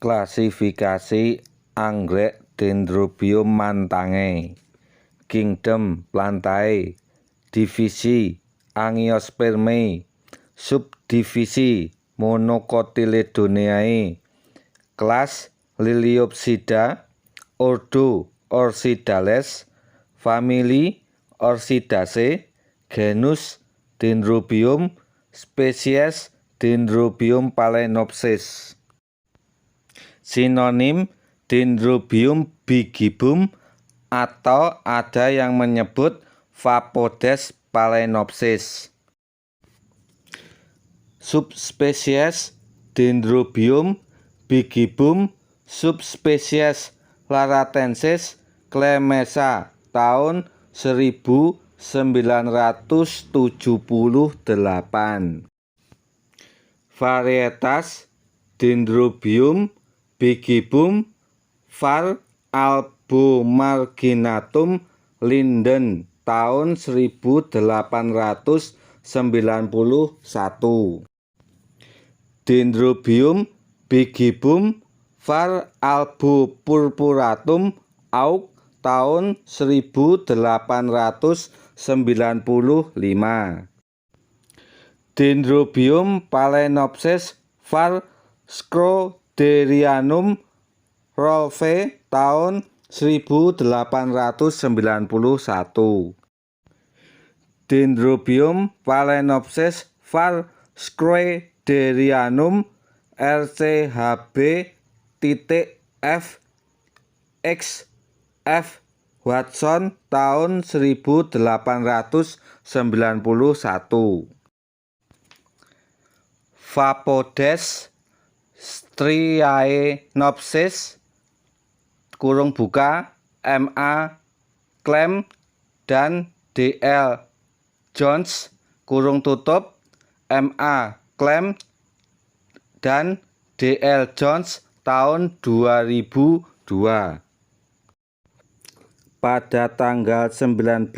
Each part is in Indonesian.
Klasifikasi anggrek Dendrobium mantangae. Kingdom Plantae. Divisi Angiospermae. Subdivisi Monocotyledoneae. Kelas Liliopsida. Ordo Orchidales. Famili Orchidaceae. Genus Dendrobium. Spesies Dendrobium phalaenopsis. Sinonim Dendrobium bigibbum atau ada yang menyebut Vapodes phalaenopsis. Subspesies Dendrobium bigibbum. Subspesies Laratensis clemesa tahun 1978. Varietas Dendrobium bigibbum var. albomarginatum Linden tahun 1891. Dendrobium bigibbum var. albopurpuratum Aug tahun 1895. Dendrobium phalaenopsis var. Scroderianum Rolfe tahun 1891. Dendrobium phalaenopsis var. Scroderianum RCHB.F. X. F. Watson tahun 1891. Vapodes striaenopsis (MA Clem dan D.L. Jones (MA Clem dan D.L. Jones tahun 2002). Pada tanggal 19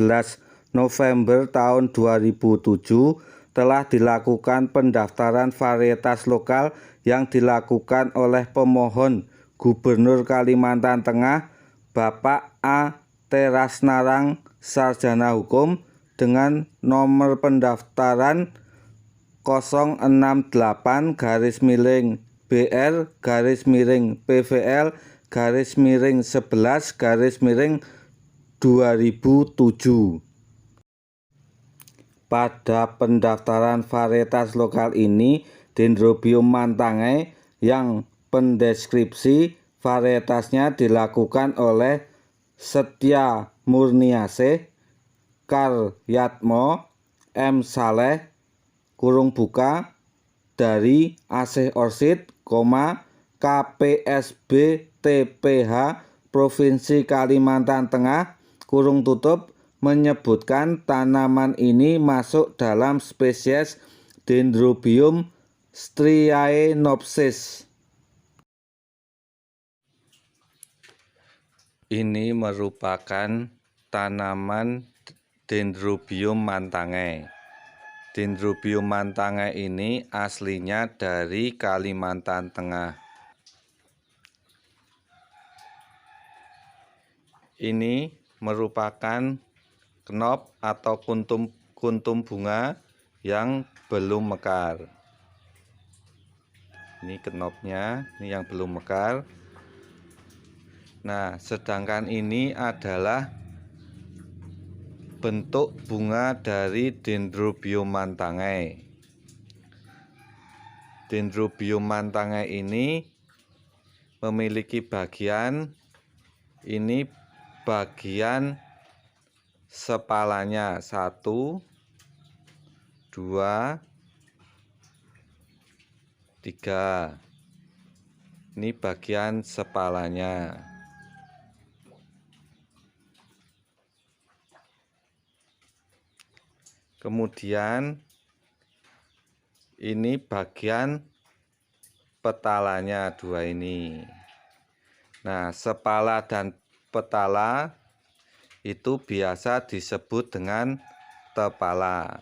November tahun 2007 telah dilakukan pendaftaran varietas lokal yang dilakukan oleh pemohon Gubernur Kalimantan Tengah Bapak A. Terasnarang Sarjana Hukum dengan nomor pendaftaran 068-BR-11-11-2007. Pada pendaftaran varietas lokal ini, Dendrobium mantangae yang pendeskripsi varietasnya dilakukan oleh Setya Murniasih, Karyatmo, M. Saleh (dari Aceh Orchid, KPSB TPH Provinsi Kalimantan Tengah) menyebutkan tanaman ini masuk dalam spesies Dendrobium striaenopsis. Ini merupakan tanaman Dendrobium mantangae. Dendrobium mantangae ini aslinya dari Kalimantan Tengah. Ini merupakan knop atau kuntum bunga yang belum mekar. Ini knopnya, ini yang belum mekar. Nah, sedangkan ini adalah bentuk bunga dari Dendrobium mantangae. Dendrobium mantangae ini memiliki bagian sepalanya 1, 2, 3. Ini bagian sepalanya. Kemudian ini bagian petalanya 2 ini. Nah, sepala dan petala itu biasa disebut dengan tepala.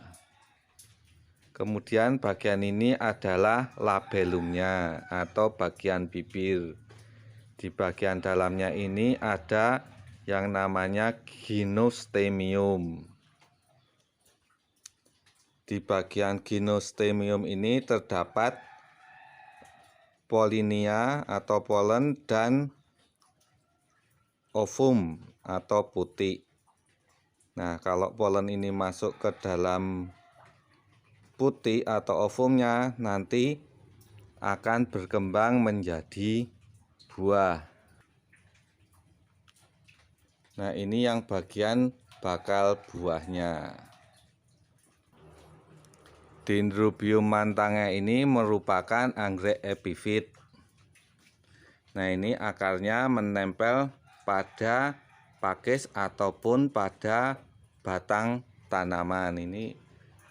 Kemudian bagian ini adalah labellumnya atau bagian bibir. Di bagian dalamnya ini ada yang namanya gynostemium. Di bagian gynostemium ini terdapat polinia atau polen dan ovum atau putik. Nah, kalau polen ini masuk ke dalam putik atau ovumnya, nanti akan berkembang menjadi buah. Nah, ini yang bagian bakal buahnya. Dendrobium mantangae ini merupakan anggrek epifit. Nah, ini akarnya menempel pada pakis ataupun pada batang tanaman. Ini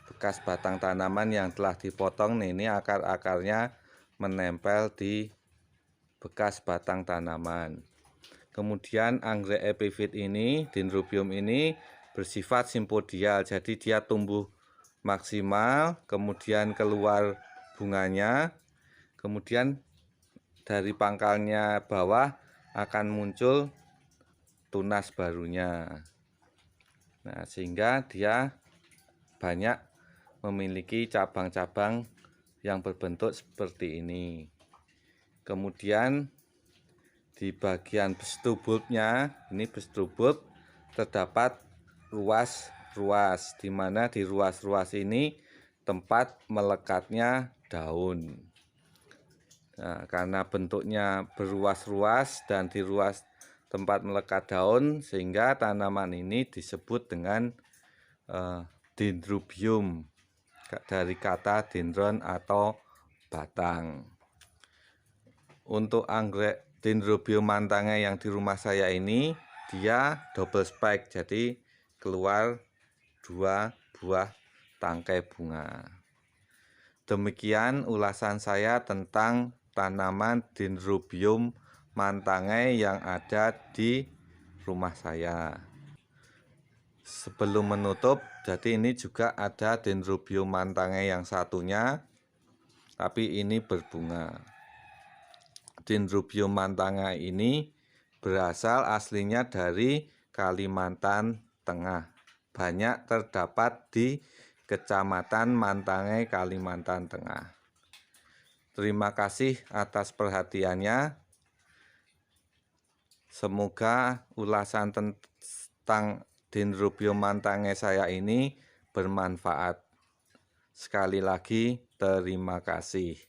bekas batang tanaman yang telah dipotong. Nih, ini akar-akarnya menempel di bekas batang tanaman. Kemudian anggrek epifit ini, Dendrobium ini bersifat simpodial, jadi dia tumbuh maksimal, kemudian keluar bunganya, kemudian dari pangkalnya bawah akan muncul tunas barunya. Nah, sehingga dia banyak memiliki cabang-cabang yang berbentuk seperti ini. Kemudian di bagian bestubulbnya, ini bestubulb terdapat ruas-ruas, di mana di ruas-ruas ini tempat melekatnya daun. Nah, karena bentuknya beruas-ruas dan di ruas tempat melekat daun, sehingga tanaman ini disebut dengan dendrobium, dari kata dendron atau batang. Untuk anggrek Dendrobium mantangae yang di rumah saya ini, dia double spike, jadi keluar 2 buah tangkai bunga. Demikian ulasan saya tentang tanaman Dendrobium mantangae yang ada di rumah saya. Sebelum menutup, jadi ini juga ada Dendrobium mantangae yang satunya, tapi ini berbunga. Dendrobium mantangae ini berasal aslinya dari Kalimantan Tengah. Banyak terdapat di Kecamatan Mantangae, Kalimantan Tengah. Terima kasih atas perhatiannya. Semoga ulasan tentang Dendrobium mantangae saya ini bermanfaat. Sekali lagi, terima kasih.